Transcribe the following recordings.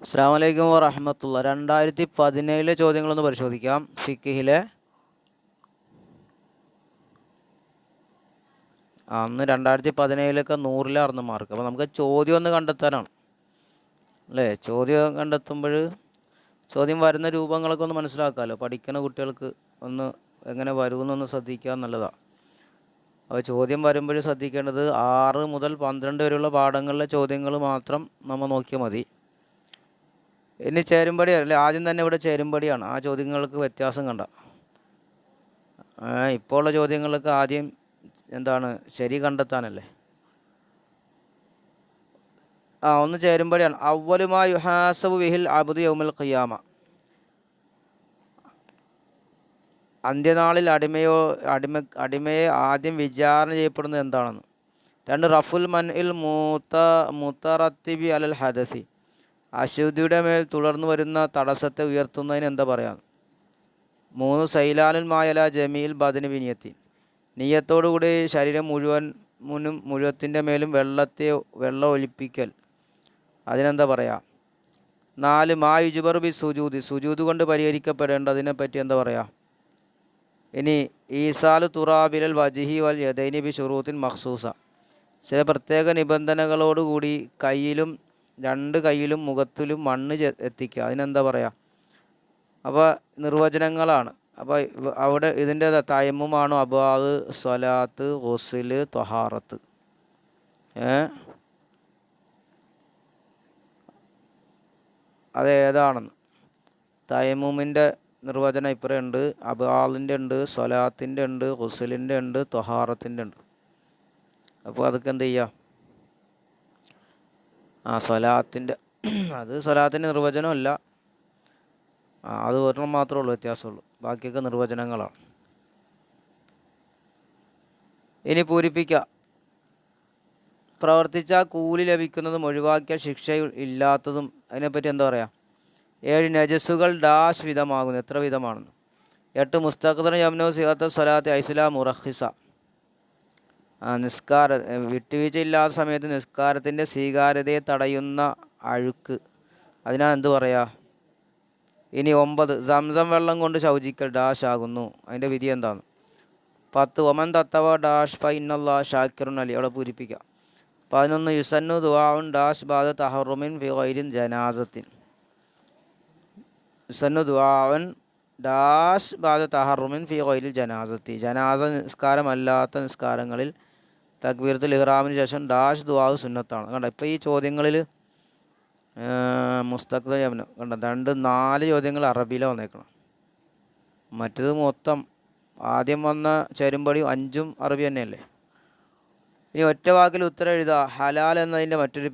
അസ്സലാമു അലൈക്കും വറഹ്മത്തുള്ളാ. 2017 ചോദ്യങ്ങളൊന്ന് പരിശോധിക്കാം. ഫിഖ്ഹിലെ അന്ന് 2017 100 മാർക്ക്. അപ്പോൾ നമുക്ക് ചോദ്യം ഒന്ന് കണ്ടെത്താനാണ് അല്ലേ. ചോദ്യം കണ്ടെത്തുമ്പോൾ ചോദ്യം വരുന്ന രൂപങ്ങളൊക്കെ ഒന്ന് മനസ്സിലാക്കാമല്ലോ. പഠിക്കുന്ന കുട്ടികൾക്ക് ഒന്ന് എങ്ങനെ വരുമെന്നൊന്ന് ശ്രദ്ധിക്കുക എന്നുള്ളതാണ്. അപ്പോൾ ചോദ്യം വരുമ്പോൾ ശ്രദ്ധിക്കേണ്ടത് 6 മുതൽ 12 വരെയുള്ള പാഠങ്ങളിലെ ചോദ്യങ്ങൾ മാത്രം നമ്മൾ നോക്കിയാൽ മതി. ഇനി ചേരുംപടി അല്ലേ, ആദ്യം തന്നെ ഇവിടെ ചേരുംപടിയാണ്. ആ ചോദ്യങ്ങൾക്ക് വ്യത്യാസം കണ്ട ഇപ്പോൾ ഉള്ള ചോദ്യങ്ങൾക്ക് ആദ്യം എന്താണ് ശരി കണ്ടെത്താനല്ലേ. ഒന്ന് ചേരുംപടിയാണ്. അവ്വലുമാ യുഹാസബു ബിഹിൽ അബ്ദു യൗമൽ ഖിയാമ. അന്ത്യനാളിൽ അടിമയെ ആദ്യം വിചാരണ ചെയ്യപ്പെടുന്നത് എന്താണെന്ന്. 2 റഫുൽ മൻഇൽ മുത്തറത്തിബി അലൽ ഹദസി. അശുദ്ധിയുടെ മേൽ തുടർന്നു വരുന്ന തടസ്സത്തെ ഉയർത്തുന്നതിന് എന്താ പറയാം. 3 സൈലാനുൽ മായല ജമീൽ ബദനി വിനിയത്തി. നിയ്യത്തോടുകൂടി ശരീരം മുഴുവത്തിൻ്റെ മേലും വെള്ളം ഒലിപ്പിക്കൽ, അതിനെന്താ പറയാം. 4 മാ യുജ്ബറു ബി സുജൂദ് കൊണ്ട് പരിഹരിക്കപ്പെടേണ്ടതിനെ പറ്റി എന്താ പറയാം. ഇനി ഈസാലു തുറാബിലൽ വജിഹി വൽ യദൈനി ബി ഷുറൂത്തിൻ മഖ്സൂസ. ചില പ്രത്യേക നിബന്ധനകളോടുകൂടി രണ്ട് കൈയിലും മുഖത്തിലും മണ്ണ് എത്തിക്കുക, അതിനെന്താ പറയുക. അപ്പോൾ നിർവചനങ്ങളാണ്. അപ്പോൾ അവിടെ ഇതിൻ്റെ തയമ്മുമാണോ, അബാദ്, സ്വലാത്ത്, ഗുസ്ൽ, ത്വഹാറത്ത്. അതേതാണെന്ന് തയമ്മുമിൻ്റെ നിർവചനം ഇപ്പറേ ഉണ്ട്. അബാദിൻ്റെ ഉണ്ട്, സ്വലാത്തിൻ്റെ ഉണ്ട്, ഗുസ്ലിൻ്റെ ഉണ്ട്, ത്വഹാറത്തിൻ്റെ ഉണ്ട്. അപ്പോൾ അതൊക്കെ എന്ത് ചെയ്യുക. സ്വലാത്തിൻ്റെ സ്വലാത്തിൻ്റെ നിർവചനമല്ല, അത് ഒരെണ്ണം മാത്രമേ ഉള്ളൂ വ്യത്യാസമുള്ളൂ, ബാക്കിയൊക്കെ നിർവചനങ്ങളാണ്. ഇനി പൂരിപ്പിക്കുക. പ്രവർത്തിച്ച കൂലി ലഭിക്കുന്നതും ഒഴിവാക്കിയ ശിക്ഷ ഇല്ലാത്തതും, അതിനെപ്പറ്റി എന്താ പറയുക. 7 നജസ്സുകൾ ഡാഷ് വിധമാകുന്നു, എത്ര വിധമാണെന്ന്. 8 മുസ്തഖ്ദർ യംനു സിഹത്ത സ്വലാത്തി ഐസ്ലാ മുറഹിസ. വിട്ടുവീഴ്ചയില്ലാത്ത സമയത്ത് നിസ്കാരത്തിൻ്റെ സ്വീകാര്യതയെ തടയുന്ന അഴുക്ക്, അതിനാ എന്ത് പറയുക. ഇനി 9 സംസം വെള്ളം കൊണ്ട് ശൗചിക്കൽ ഡാഷ് ആകുന്നു, അതിൻ്റെ വിധി എന്താണ്. 10 ഒമൻ തത്തവ ഡാഷ് ഫൈനല്ലാ ഷാക്കിറുൻ അലി, അവിടെ പൂരിപ്പിക്കാം. 11 യുസന്നു ദുആഉൻ ഡാഷ് ബാദ തഹറുമിൻ ഫി ഗൈരിൻ ജനാസത്തിൻ. യുസന്നു ദുആഉൻ ഡാഷ് ബാദ തഹറുമിൻ ഫി ഗൈരിൽ ജനാസത്തി. ജനാസ നിസ്കാരമല്ലാത്ത നിസ്കാരങ്ങളിൽ തക്ബീറത്തുൽ ഇഹ്റാമിന് ശേഷം ഡാഷ് ദുആ സുന്നത്താണ്. കണ്ട, ഇപ്പോൾ ഈ ചോദ്യങ്ങളിൽ മുസ്തഖ്ദർ യംനു കണ്ട 4 ചോദ്യങ്ങൾ അറബിയിലാണ് വന്നേക്കണം. മറ്റത് മൊത്തം ആദ്യം വന്ന ചേരുംപടി 5 അറബി തന്നെയല്ലേ. ഇനി ഒറ്റ വാക്കിൽ ഉത്തരം എഴുതുക. ഹലാൽ എന്നതിൻ്റെ മറ്റൊരു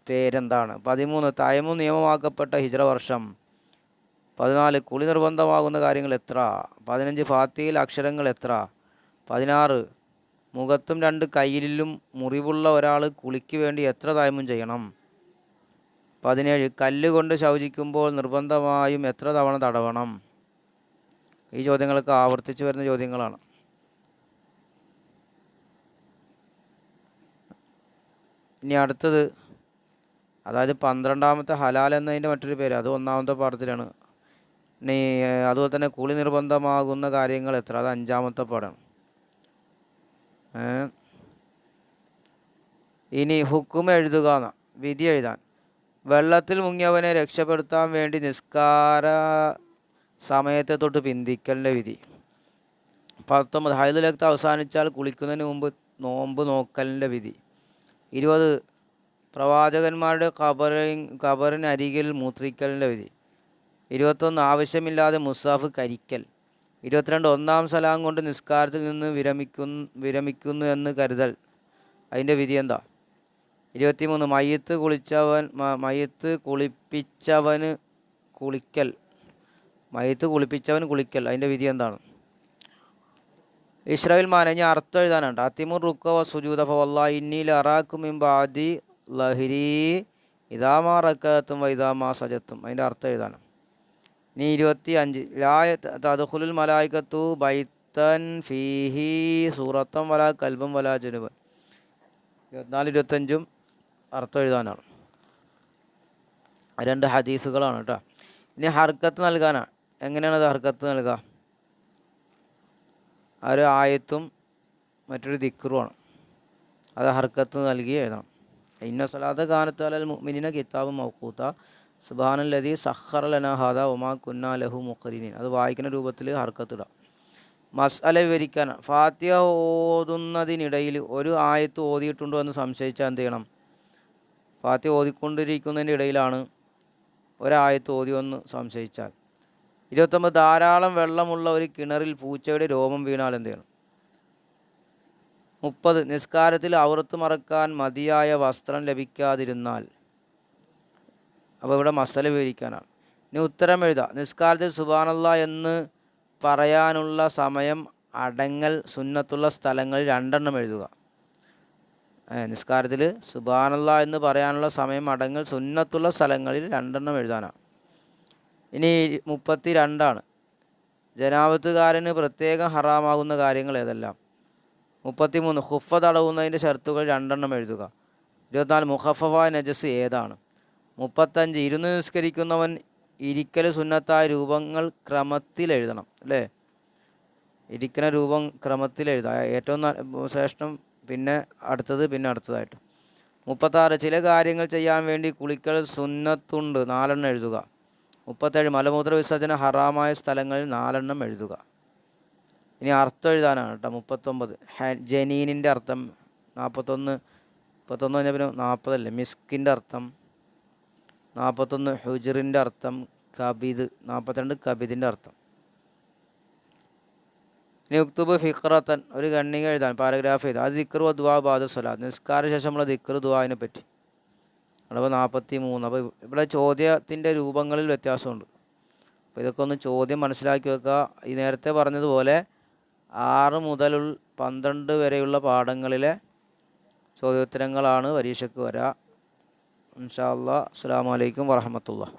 പേരെന്താണ്. 13 തയമ്മും നിയമമാക്കപ്പെട്ട ഹിജ്റ വർഷം. 14 കുളി നിർബന്ധമാകുന്ന കാര്യങ്ങൾ എത്ര. 15 ഫാത്തിഹയിൽ അക്ഷരങ്ങൾ എത്ര. 16 മുഖത്തും 2 കൈയിലും മുറിവുള്ള ഒരാൾ കുളിക്ക് വേണ്ടി എത്ര തയമ്മും ചെയ്യണം. 17 കല്ലുകൊണ്ട് ശൗചിക്കുമ്പോൾ നിർബന്ധമായും എത്ര തവണ തടവണം. ഈ ചോദ്യങ്ങളൊക്കെ ആവർത്തിച്ച് വരുന്ന ചോദ്യങ്ങളാണ്. ഇനി അടുത്തത്, അതായത് 12ാമത്തെ ഹലാൽ എന്നതിൻ്റെ മറ്റൊരു പേര്, അത് 1ാമത്തെ പാഠത്തിലാണ്. ഇനി അതുപോലെ തന്നെ കുളി നിർബന്ധമാകുന്ന കാര്യങ്ങൾ എത്ര, അത് 5ാമത്തെ പാഠമാണ്. ഇനി ഹുക്കും എഴുതുക, വിധി എഴുതാൻ. വെള്ളത്തിൽ മുങ്ങിയവനെ രക്ഷപ്പെടുത്താൻ വേണ്ടി നിസ്കാര സമയത്തെ തൊട്ട് പിന്തിക്കലിൻ്റെ വിധി. 19 ഹൈദുലക്ത് അവസാനിച്ചാൽ കുളിക്കുന്നതിന് മുമ്പ് നോമ്പ് നോക്കലിൻ്റെ വിധി. 20 പ്രവാചകന്മാരുടെ ഖബറിനരികിൽ മൂത്രിക്കലിൻ്റെ വിധി. 21 ആവശ്യമില്ലാതെ മുസാഫ് കരിക്കൽ. 22 1ാം സലാം കൊണ്ട് നിസ്കാരത്തിൽ നിന്ന് വിരമിക്കുന്നു എന്ന് കരുതൽ, അതിൻ്റെ വിധി എന്താ. 23 മയ്യത്ത് കുളിപ്പിച്ചവൻ കുളിക്കൽ, അതിൻ്റെ വിധി എന്താണ്. ഇസ്രായേൽ മാനഞ്ഞ അർത്ഥം എഴുതാനുണ്ട്. അത്തിമുർ റുക്ക വ സുജൂദ ഫവല്ലാഹി ഇന്നി ലഅറാക്കും മിൻ ബഅദി ലഹരി ഇദാമാ റകഅത്തും വ ഇദാമാ സജത്തും, അതിൻ്റെ അർത്ഥം എഴുതാനും. ഇനി 25 ലാ തദ്ഖുലുൽ മലായികത്തു ബൈതൻ ഫീഹി സൂറത്തൻ വലാ കൽബൻ വലാ ജുനുബൻ. 24 25 അർത്ഥം എഴുതാനാണ്. 2 ഹദീസുകളാണ് കേട്ടോ. ഇനി ഹർക്കത്ത് നൽകാനാണ്. എങ്ങനെയാണത് ഹർക്കത്ത് നൽകുക? ഒരു ആയത്തും മറ്റൊരു ദിക്റുമാണ്. അത് ഹർക്കത്ത് നൽകി എഴുതണം. ഇന്ന സ്വലാത്ത കാനത്ത് അലൽ മുഅ്മിനീന കിതാബ് മൗഖൂത്ത സുബ്ഹാനല്ലദീ സഖറ ലനാ ഹാദാ വമാ കുന്നാ ലഹു മുഖ്രിനീൻ. അത് വായിക്കുന്ന രൂപത്തിൽ ഹർക്കത്ത് ഇടാം. മസ്അല വിവരിക്കാൻ, ഫാത്തിഹ ഓതുന്നതിനിടയിൽ ഒരു ആയത്ത് ഓതിയിട്ടുണ്ടോ എന്ന് സംശയിച്ചാൽ എന്ത് ചെയ്യണം? ഫാത്തിഹ ഓതിക്കൊണ്ടിരിക്കുന്നതിൻ്റെ ഇടയിലാണ് ഒരായത്ത് ഓതിയെന്ന് സംശയിച്ചാൽ. 29 ധാരാളം വെള്ളമുള്ള ഒരു കിണറിൽ പൂച്ചയുടെ രോമം വീണാൽ എന്ത് ചെയ്യണം? 30 നിസ്കാരത്തിൽ ഔറത്ത് മറക്കാൻ മതിയായ വസ്ത്രം ലഭിക്കാതിരുന്നാൽ. അപ്പോൾ ഇവിടെ മസല വിവരിക്കാനാണ്. ഇനി ഉത്തരം എഴുതുക. നിസ്കാരത്തിൽ സുബ്ഹാനല്ലാഹ് എന്ന് പറയാനുള്ള സമയം അടങ്ങൽ സുന്നത്തുള്ള സ്ഥലങ്ങളിൽ 2 എണ്ണം എഴുതുക. നിസ്കാരത്തിൽ സുബ്ഹാനല്ലാഹ് എന്ന് പറയാനുള്ള സമയം അടങ്ങൽ സുന്നത്തുള്ള സ്ഥലങ്ങളിൽ 2 എണ്ണം എഴുതാനാണ്. ഇനി 32 ജനാബത്തുകാരന് പ്രത്യേകം ഹറാമാകുന്ന കാര്യങ്ങൾ ഏതെല്ലാം? 33 ഖുഫ തടവുന്നതിൻ്റെ ഷർത്തുകൾ 2 എണ്ണം എഴുതുക. 24 മുഖഫഫായ നജസ് ഏതാണ്? 35 ഇരുന്ന് നിസ്കരിക്കുന്നവൻ ഇരിക്കൽ സുന്നത്തായ രൂപങ്ങൾ ക്രമത്തിൽ എഴുതണം അല്ലേ? ഇരിക്കുന്ന രൂപം ക്രമത്തിൽ എഴുതാം. ഏറ്റവും ശ്രേഷ്ഠം, പിന്നെ അടുത്തതായിട്ട്. 36 ചില കാര്യങ്ങൾ ചെയ്യാൻ വേണ്ടി കുളിക്കൽ സുന്നത്തുണ്ട്, 4 എണ്ണം എഴുതുക. 37 മലമൂത്ര വിസർജന ഹറാമായ സ്ഥലങ്ങളിൽ 4 എണ്ണം എഴുതുക. ഇനി അർത്ഥം എഴുതാനാണ് കേട്ടോ. 39 ജനീനിൻ്റെ അർത്ഥം. 41 കഴിഞ്ഞാൽ പിന്നെ 40 അല്ലേ? മിസ്കിൻ്റെ അർത്ഥം. 41 ഹുജറിൻ്റെ അർത്ഥം. കബിദ്. 42 കബിദിൻ്റെ അർത്ഥം. ഇനി ഉക്തുബ് ഫിഖ്റത്തൻ ഒരു ഖണ്ഡിക എഴുതാൻ, പാരഗ്രാഫ് എഴുതാൻ. അത് ദിക്ർ ദുആ ബാദ സ്വലാത്ത്, നിസ്കാര ശേഷമുള്ള ദിക്ർ ദുആവിനെ പറ്റി. അപ്പോൾ 43. അപ്പോൾ ഇവിടെ ചോദ്യത്തിൻ്റെ രൂപങ്ങളിൽ വ്യത്യാസമുണ്ട്. അപ്പോൾ ഇതൊക്കെ ഒന്ന് ചോദ്യം മനസ്സിലാക്കി വെക്കുക. ഈ നേരത്തെ പറഞ്ഞതുപോലെ 6 മുതൽ 12 വരെയുള്ള പാഠങ്ങളിലെ ചോദ്യോത്തരങ്ങളാണ് പരീക്ഷയ്ക്ക് വരിക. ഇൻഷാ അല്ലാഹ്. അസ്സലാമു അലൈക്കും വറഹ്മത്തുള്ളാഹി.